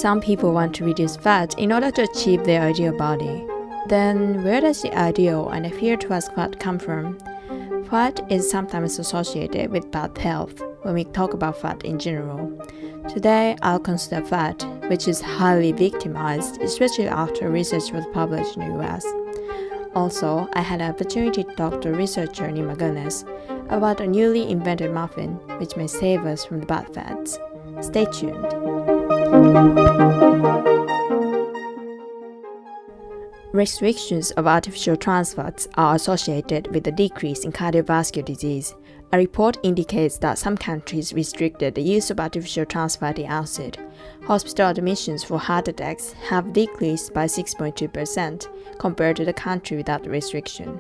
some people want to reduce fat in order to achieve their ideal body. Then where does the ideal and appear to us fat come from? Fat is sometimes associated with bad health when we talk about fat in general. Today, I'll consider fat, which is highly victimized, especially after research was published in the US. Also, I had an opportunity to talk to a researcher named McGuinness about a newly invented muffin, which may save us from the bad fats. Stay tuned. Restrictions of artificial trans fats are associated with a decrease in cardiovascular disease. A report indicates that some countries restricted the use of artificial trans fatty acid. Hospital admissions for heart attacks have decreased by 6.2% compared to the country without restriction.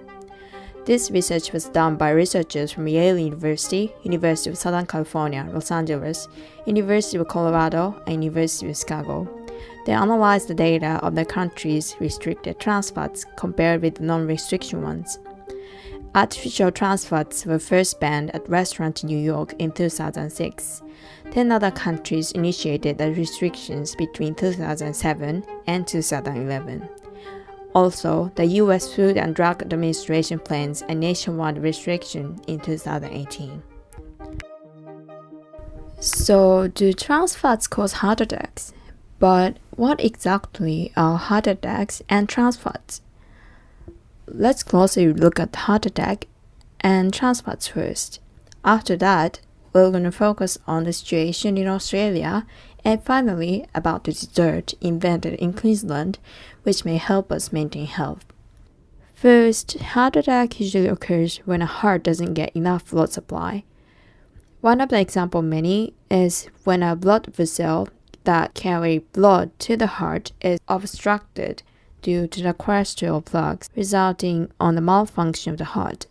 This research was done by researchers from Yale University, University of Southern California, Los Angeles, University of Colorado, and University of Chicago. They analyzed the data of the countries' restricted trans fats compared with the non-restriction ones. Artificial trans fats were first banned at restaurants in New York in 2006. 10 other countries initiated the restrictions between 2007 and 2011. Also, the U.S. Food and Drug Administration plans a nationwide restriction in 2018. So, do trans fats cause heart attacks? But what exactly are heart attacks and trans fats? Let's closely look at heart attack and trans fats first. After that, we're going to focus on the situation in Australia and finally about the dessert invented in Queensland, which may help us maintain health. First, heart attack usually occurs when a heart doesn't get enough blood supply. One of the examples many is when a blood vessel that carry blood to the heart is obstructed due to the cholesterol plugs, resulting on the malfunction of the heart.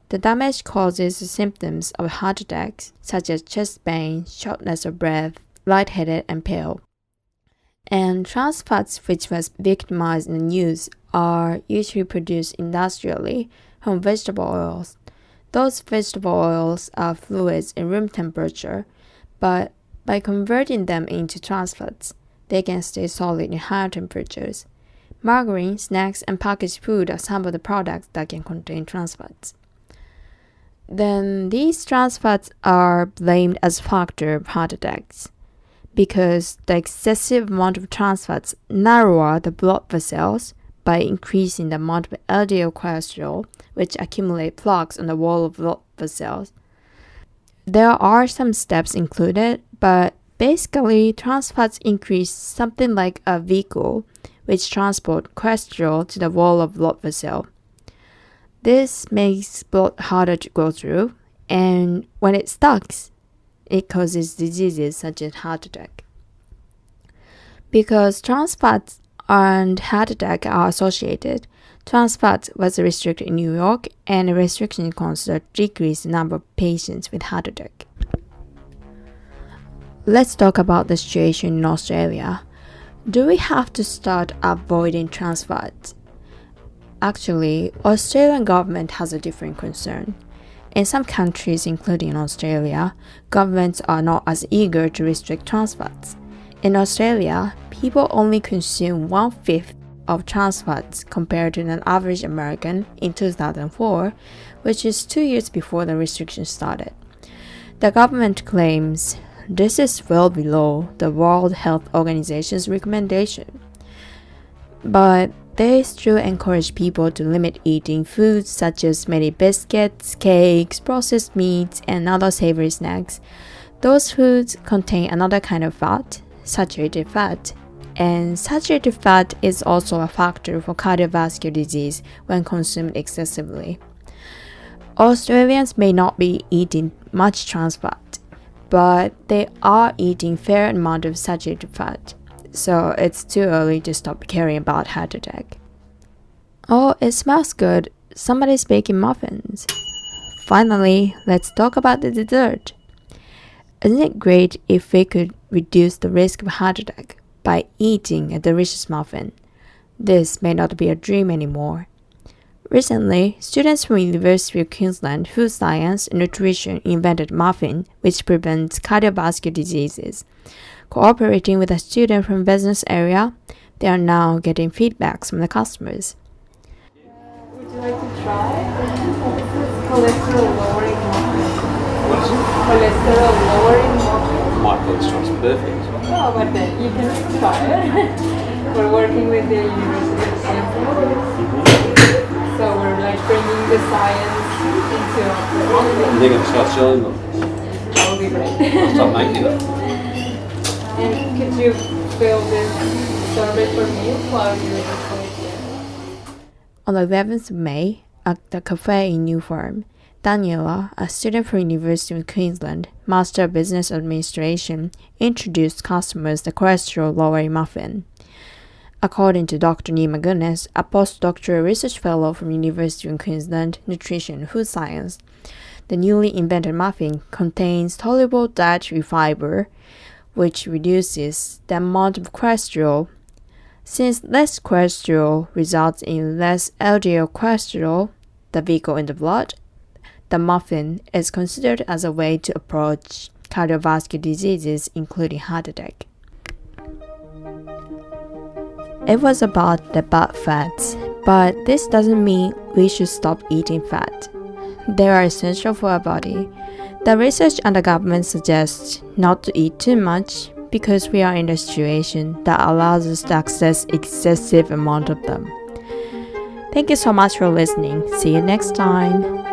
The damage causes symptoms of heart attacks such as chest pain, shortness of breath, lightheaded, and pale. And trans fats, which was victimized in the news, are usually produced industrially from vegetable oils. Those vegetable oils are fluids in room temperature, but by converting them into trans fats, they can stay solid in higher temperatures. Margarine, snacks, and packaged food are some of the products that can contain trans fats. Then these trans fats are blamed as a factor of heart attacks because the excessive amount of trans fats narrow the blood vessels by increasing the amount of LDL cholesterol, which accumulate plaques on the wall of blood vessels. There are some steps included, but basically trans fats increase something like a vehicle which transport cholesterol to the wall of blood vessel. This makes blood harder to go through, and when it stucks, it causes diseases such as heart attack. Because trans fats and heart attack are associated, trans fats was restricted in New York, and a restriction considered decreased the number of patients with heart attack. Let's talk about the situation in Australia. Do we have to start avoiding trans fats? Actually, Australian government has a different concern. In some countries, including Australia, governments are not as eager to restrict trans fats. In Australia, people only consume 1/5 of trans fats compared to an average American in 2004, which is 2 years before the restriction started. The government claims this is well below the World Health Organization's recommendation. But they still encourage people to limit eating foods such as many biscuits, cakes, processed meats, and other savory snacks. Those foods contain another kind of fat, saturated fat, and saturated fat is also a factor for cardiovascular disease when consumed excessively. Australians may not be eating much trans fat, but they are eating fair amount of saturated fat. So it's too early to stop caring about heart attack. Oh, it smells good. Somebody's baking muffins. Finally, let's talk about the dessert. Isn't it great if we could reduce the risk of heart attack by eating a delicious muffin? This may not be a dream anymore. Recently, students from University of Queensland Food Science and Nutrition invented Muffin, which prevents cardiovascular diseases. Cooperating with a student from business area, they are now getting feedbacks from the customers. Would you like to try? This is cholesterol lowering muffin. What is it? Cholesterol lowering muffin. My cholesterol's perfect. Oh, but then you can try it. We're working with the University of Stanford. So we're like bringing the science into And they're going to start selling them. That would be great. Start making them. And could you fill this survey for me while you're here? On the 11th of May, at the cafe in New Farm, Daniela, a student from University of Queensland, Master of Business Administration, introduced customers the cholesterol-lowering muffin. According to Dr. Nima Gunness, a postdoctoral research fellow from University of Queensland Nutrition and Food Science, the newly invented muffin contains soluble dietary fiber, which reduces the amount of cholesterol. Since less cholesterol results in less LDL cholesterol, the vehicle in the blood, the muffin is considered as a way to approach cardiovascular diseases, including heart attack. It was about the bad fats, but this doesn't mean we should stop eating fat. They are essential for our body. The research and the government suggests not to eat too much because we are in a situation that allows us to access excessive amount of them. Thank you so much for listening. See you next time.